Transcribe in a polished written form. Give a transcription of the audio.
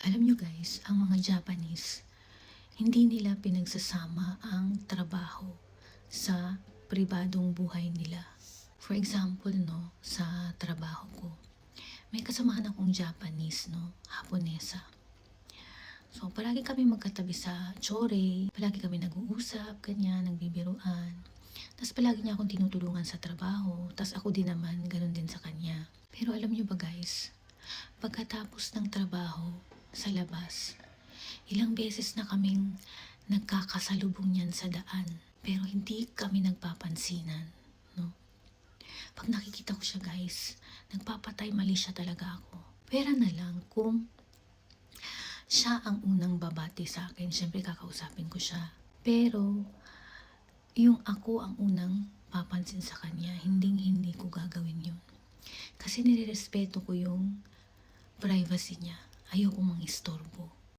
Alam nyo guys, ang mga Japanese, hindi nila pinagsasama ang trabaho sa pribadong buhay nila. For example, no, sa trabaho ko, may kasamahan akong Japanese, no, Haponesa. So, palagi kami magkatabi sa chore, palagi kami nag-uusap, ganyan, nagbibiruan. Tapos palagi niya akong tinutulungan sa trabaho, tapos ako din naman, ganun din sa kanya. Pero alam nyo ba guys, pagkatapos ng trabaho, sa labas, ilang beses na kaming nagkakasalubong niyan sa daan, pero hindi kami nagpapansinan, no? Pag nakikita ko siya guys, nagpapatay mali siya talaga ako. Pera na lang kung siya ang unang babati sa akin, syempre kakausapin ko siya. Pero, yung ako ang unang papansin sa kanya, hindi ko gagawin yun. Kasi nirerespeto ko yung privacy niya. Ayoko mang istorbo.